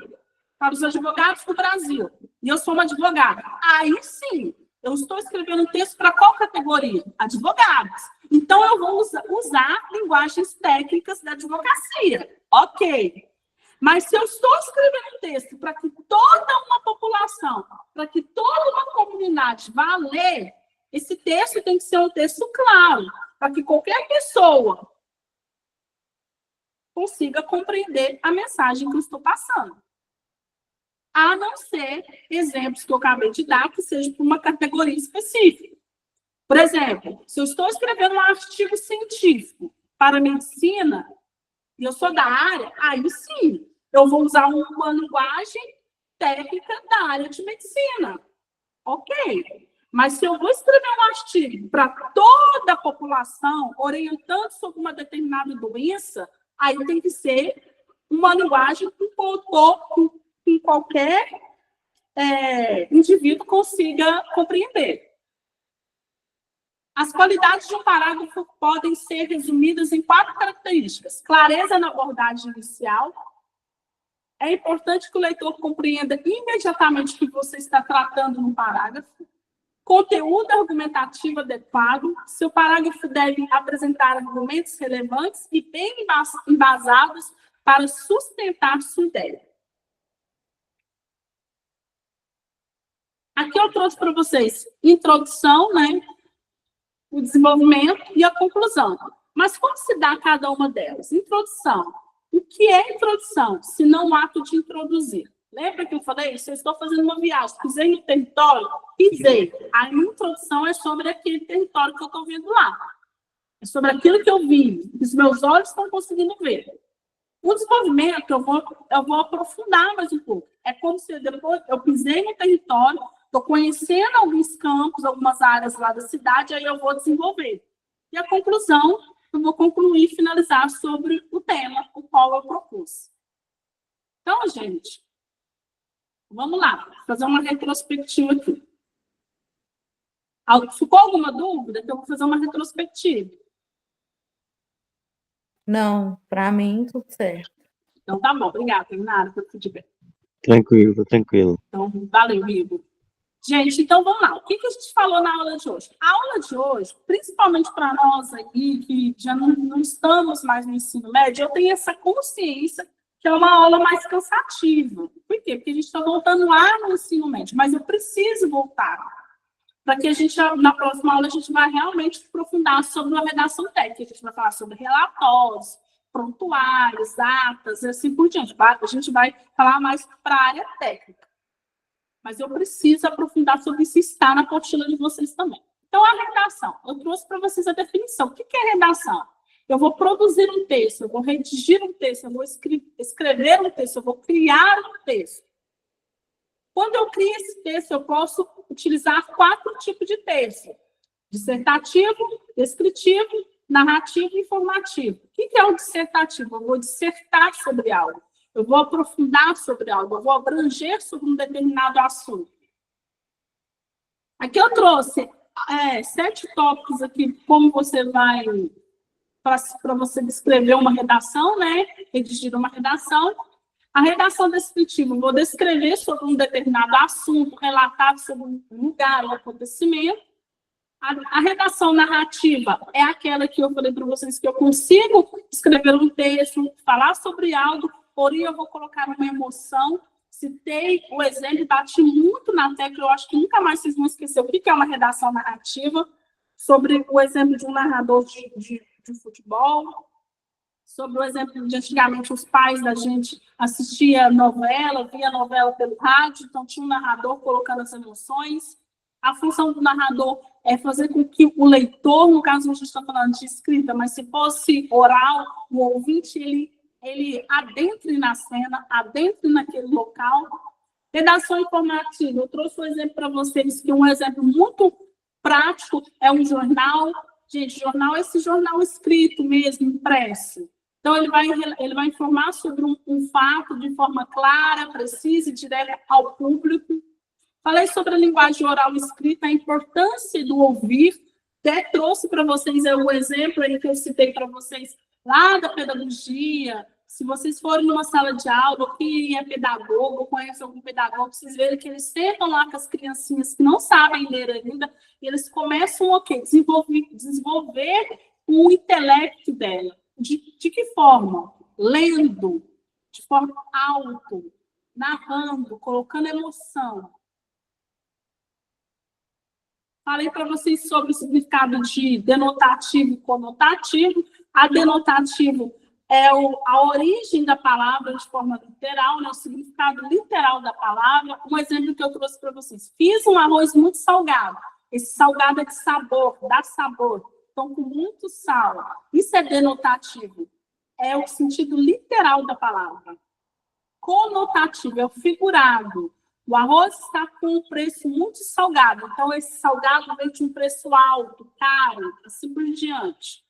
para os advogados do Brasil, e eu sou uma advogada, aí sim, eu estou escrevendo um texto para qual categoria? Advogados. Então, eu vou usar linguagens técnicas da advocacia. Ok. Mas se eu estou escrevendo um texto para que toda uma população, para que toda uma comunidade vá ler, esse texto tem que ser um texto claro, para que qualquer pessoa consiga compreender a mensagem que eu estou passando. A não ser exemplos que eu acabei de dar, que sejam para uma categoria específica. Por exemplo, se eu estou escrevendo um artigo científico para medicina, e eu sou da área, aí sim, eu vou usar uma linguagem técnica da área de medicina. Ok. Mas se eu vou escrever um artigo para toda a população, orientando sobre uma determinada doença, aí tem que ser uma linguagem que qualquer indivíduo consiga compreender. As qualidades de um parágrafo podem ser resumidas em 4 características. Clareza na abordagem inicial. É importante que o leitor compreenda imediatamente o que você está tratando no parágrafo. Conteúdo argumentativo adequado. Seu parágrafo deve apresentar argumentos relevantes e bem embasados para sustentar sua ideia. Aqui eu trouxe para vocês introdução, né? O desenvolvimento e a conclusão. Mas como se dá cada uma delas? Introdução. O que é introdução, se não o ato de introduzir? Lembra que eu falei? Se eu estou fazendo uma viagem, pisei no território, pisei. A introdução é sobre aquele território que eu estou vendo lá. É sobre aquilo que eu vi, que os meus olhos estão conseguindo ver. O desenvolvimento, eu vou aprofundar mais um pouco. É como se depois eu pisei no território, estou conhecendo alguns campos, algumas áreas lá da cidade, aí eu vou desenvolver. E a conclusão, eu vou concluir e finalizar sobre o tema, o qual eu propus. Então, gente, vamos lá, fazer uma retrospectiva aqui. Ficou alguma dúvida? Então, eu vou fazer uma retrospectiva. Não, para mim, tudo certo. Então, tá bom. Obrigada, Nara, pelo feedback. Tranquilo, tranquilo. Então, valeu, Igor. Gente, então vamos lá. O que a gente falou na aula de hoje? A aula de hoje, principalmente para nós aí, que já não estamos mais no ensino médio, eu tenho essa consciência que é uma aula mais cansativa. Por quê? Porque a gente está voltando lá no ensino médio, mas eu preciso voltar. Para que a gente, na próxima aula, a gente vai realmente aprofundar sobre uma redação técnica. A gente vai falar sobre relatórios, prontuários, atas, e assim por diante. A gente vai falar mais para a área técnica. Mas eu preciso aprofundar sobre isso, está na apostila de vocês também. Então, a redação. Eu trouxe para vocês a definição. O que é redação? Eu vou produzir um texto, eu vou redigir um texto, eu vou escrever um texto, eu vou criar um texto. Quando eu crio esse texto, eu posso utilizar 4 tipos de texto. Dissertativo, descritivo, narrativo e informativo. O que é o dissertativo? Eu vou dissertar sobre algo, eu vou aprofundar sobre algo, eu vou abranger sobre um determinado assunto. Aqui eu trouxe 7 tópicos aqui, como você vai, para você descrever uma redação, né? Redigir uma redação. A redação descritiva, eu vou descrever sobre um determinado assunto, relatar sobre um lugar, um acontecimento. A redação narrativa é aquela que eu falei para vocês que eu consigo escrever um texto, falar sobre algo, porém eu vou colocar uma emoção. Citei o exemplo, bati muito na tecla, eu acho que nunca mais vocês vão esquecer o que é uma redação narrativa, sobre o exemplo de um narrador de futebol, sobre o exemplo de antigamente os pais da gente assistiam novela, via novela pelo rádio, então tinha um narrador colocando as emoções. A função do narrador é fazer com que o leitor, no caso a gente está falando de escrita, mas se fosse oral, o ouvinte, ele adentre na cena, adentre naquele local. Redação informativa, eu trouxe um exemplo para vocês, que um exemplo muito prático é um jornal. Gente, jornal é esse jornal escrito mesmo, impresso. Então, ele vai informar sobre um fato de forma clara, precisa e direta ao público. Falei sobre a linguagem oral escrita, a importância do ouvir. Até trouxe para vocês o exemplo aí que eu citei para vocês lá da pedagogia. Se vocês forem numa sala de aula, ou quem é pedagogo, ou conhece algum pedagogo, vocês verem que eles sentam lá com as criancinhas que não sabem ler ainda, e eles começam a desenvolver o intelecto dela. De que forma? Lendo, de forma alto, narrando, colocando emoção. Falei para vocês sobre o significado de denotativo e conotativo. A denotativo é a origem da palavra de forma literal, né? O significado literal da palavra. Um exemplo que eu trouxe para vocês. Fiz um arroz muito salgado. Esse salgado é de sabor, dá sabor. Então, com muito sal. Isso é denotativo. É o sentido literal da palavra. Conotativo é o figurado. O arroz está com um preço muito salgado. Então, esse salgado vem de um preço alto, caro, assim por diante.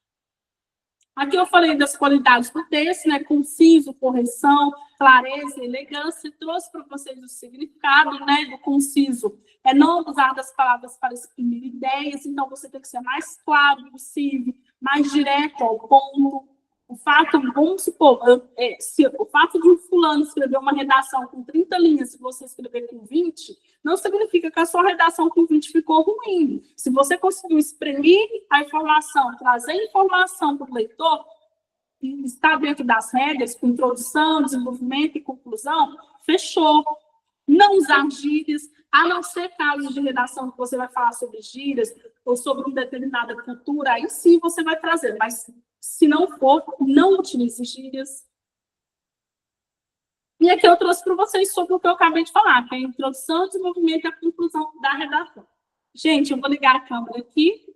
Aqui eu falei das qualidades do texto, né? Conciso, correção, clareza, elegância. E trouxe para vocês o significado, né? Do conciso. É não abusar das palavras para exprimir ideias. Então, você tem que ser mais claro possível, mais direto ao ponto. O fato, vamos supor, o fato de um fulano escrever uma redação com 30 linhas, se você escrever com 20, não significa que a sua redação com 20 ficou ruim. Se você conseguiu exprimir a informação, trazer informação para o leitor, e está dentro das regras, com introdução, desenvolvimento e conclusão, fechou. Não usar gírias, a não ser casos de redação que você vai falar sobre gírias ou sobre uma determinada cultura, aí sim você vai trazer, mas se não for, não utilize gírias. E aqui eu trouxe para vocês sobre o que eu acabei de falar, que é a introdução, desenvolvimento e a conclusão da redação. Gente, eu vou ligar a câmera aqui.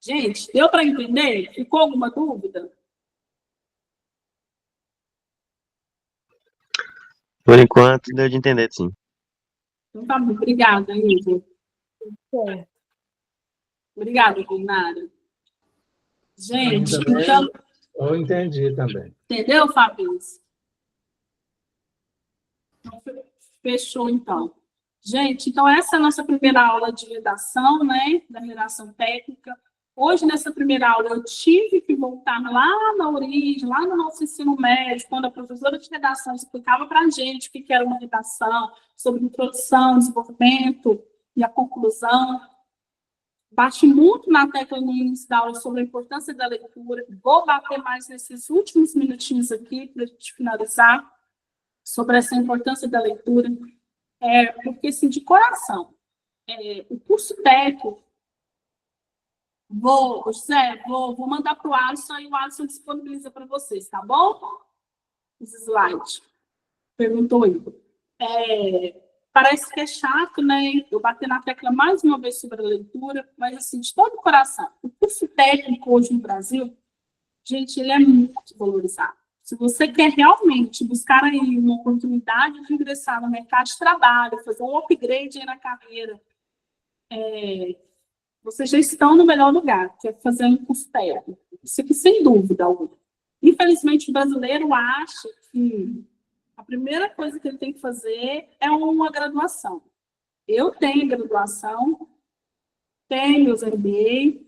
Gente, deu para entender? Ficou alguma dúvida? Por enquanto, deu de entender, sim. Então tá bom, obrigada, Índia. Obrigada, Bernardo. Gente, então... Eu entendi também. Entendeu, Fabrício? Fechou, então. Gente, então essa é a nossa primeira aula de redação, né? Da redação técnica. Hoje, nessa primeira aula, eu tive que voltar lá na origem, lá no nosso ensino médio, quando a professora de redação explicava para a gente o que era uma redação, sobre introdução, desenvolvimento e a conclusão. Bati muito na tecla no início da aula sobre a importância da leitura. Vou bater mais nesses últimos minutinhos aqui, para a gente finalizar, sobre essa importância da leitura. Porque, assim, de coração, o curso técnico, vou mandar para o Alisson e o Alisson disponibiliza para vocês, tá bom? Os slides. Perguntou aí. Parece que é chato, né? Eu bater na tecla mais uma vez sobre a leitura, mas, assim, de todo o coração. O curso técnico hoje no Brasil, gente, ele é muito valorizado. Se você quer realmente buscar aí uma oportunidade de ingressar no mercado de trabalho, fazer um upgrade aí na carreira, vocês já estão no melhor lugar, que é fazer um curso técnico. Isso aqui, sem dúvida alguma. Infelizmente, o brasileiro acha que a primeira coisa que ele tem que fazer é uma graduação. Eu tenho graduação, tenho meus MBA,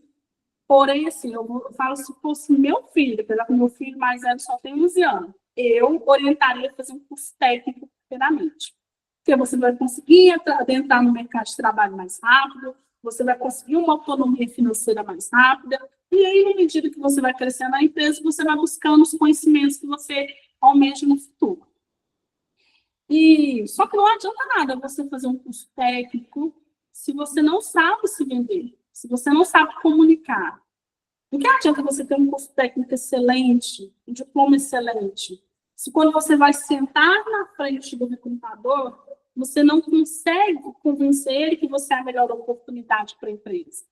porém, assim, eu falo se fosse meu filho, apesar que meu filho mais velho só tem 11 anos, eu orientaria a fazer um curso técnico primeiramente. Porque você vai conseguir adentrar no mercado de trabalho mais rápido, você vai conseguir uma autonomia financeira mais rápida, e aí, na medida que você vai crescendo na empresa, você vai buscando os conhecimentos que você almeja no futuro. Só que não adianta nada você fazer um curso técnico se você não sabe se vender, se você não sabe comunicar. Não que adianta você ter um curso técnico excelente, um diploma excelente, se quando você vai sentar na frente do recrutador, você não consegue convencer ele que você é a melhor oportunidade para a empresa.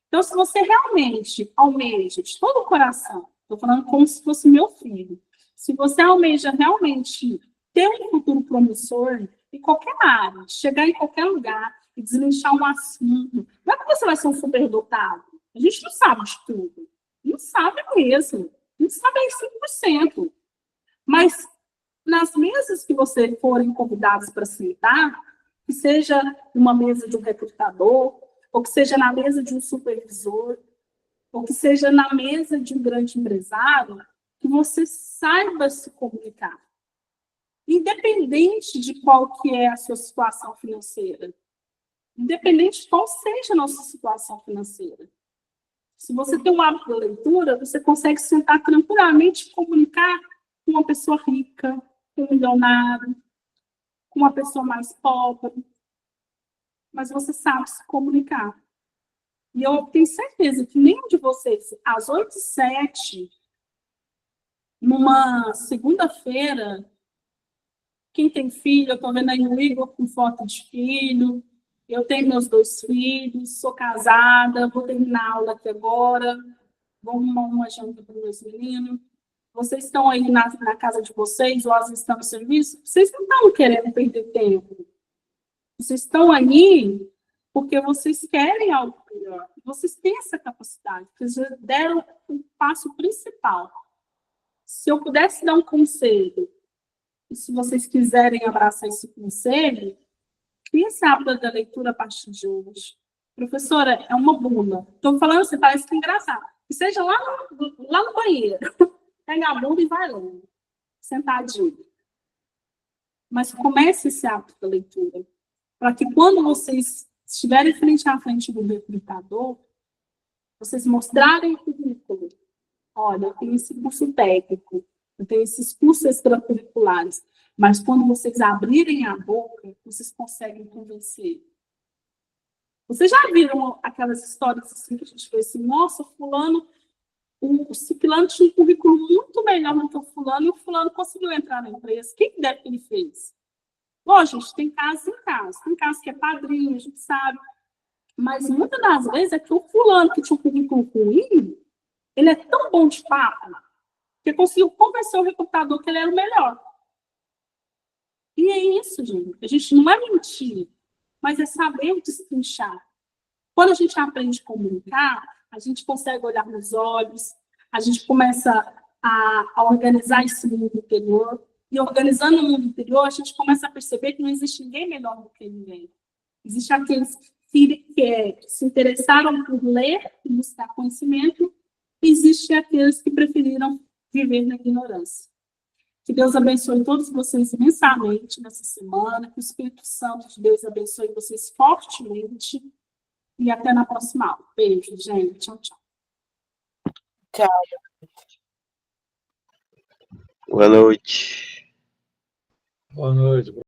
Então, se você realmente almeja, de todo o coração, estou falando como se fosse meu filho, se você almeja realmente ter um futuro promissor em qualquer área, chegar em qualquer lugar e deslanchar um assunto, não é que você vai ser um superdotado. A gente não sabe de tudo. Não sabe mesmo. Não sabe em 5%. Mas nas mesas que você forem convidados para sentar, que seja uma mesa de um recrutador, ou que seja na mesa de um supervisor, ou que seja na mesa de um grande empresário, que você saiba se comunicar. Independente de qual que é a sua situação financeira. Independente de qual seja a nossa situação financeira. Se você tem um hábito da leitura, você consegue sentar tranquilamente e comunicar com uma pessoa rica, com um milionário, com uma pessoa mais pobre. Mas você sabe se comunicar. E eu tenho certeza que nenhum de vocês, às 8h07, numa segunda-feira, quem tem filho, eu estou vendo aí o Igor com foto de filho, eu tenho meus 2 filhos, sou casada, vou terminar a aula aqui agora, vou arrumar uma janta para os meus meninos. Vocês estão aí na casa de vocês, ou às vezes estão no serviço, vocês não estão querendo perder tempo. Vocês estão aí porque vocês querem algo melhor. Vocês têm essa capacidade, vocês já deram um passo principal. Se eu pudesse dar um conselho, e se vocês quiserem abraçar esse conselho, crie esse hábito da leitura a partir de hoje. Professora, é uma bula. Estou falando assim, parece que é engraçado. Que seja lá no banheiro. Pega a bula e vai lá, sentadinho. Mas comece esse hábito da leitura. Para que quando vocês estiverem frente a frente do recrutador, vocês mostrarem o currículo. Olha, eu tenho esse curso técnico, eu tenho esses cursos extracurriculares, mas quando vocês abrirem a boca, vocês conseguem convencer. Vocês já viram aquelas histórias assim que a gente vê assim, nossa, fulano, o ciclano tinha um currículo muito melhor do que o fulano, e o fulano conseguiu entrar na empresa. O que deve que ele fez? Lógico, gente, tem casos em casos. Tem casos que é padrinho, a gente sabe. Mas muitas das vezes é que o fulano que tinha um currículo ruim, ele é tão bom de papo, que conseguiu convencer o recrutador que ele era o melhor. E é isso, gente. A gente não é mentir, mas é saber destrinchar. Quando a gente aprende a comunicar, a gente consegue olhar nos olhos, a gente começa a organizar esse mundo interior, e organizando o mundo interior, a gente começa a perceber que não existe ninguém melhor do que ninguém. Existem aqueles que se interessaram por ler e buscar conhecimento, e existem aqueles que preferiram viver na ignorância. Que Deus abençoe todos vocês imensamente nessa semana, que o Espírito Santo de Deus abençoe vocês fortemente, e até na próxima aula. Beijo, gente. Tchau, tchau. Tchau. Boa noite. Boa noite.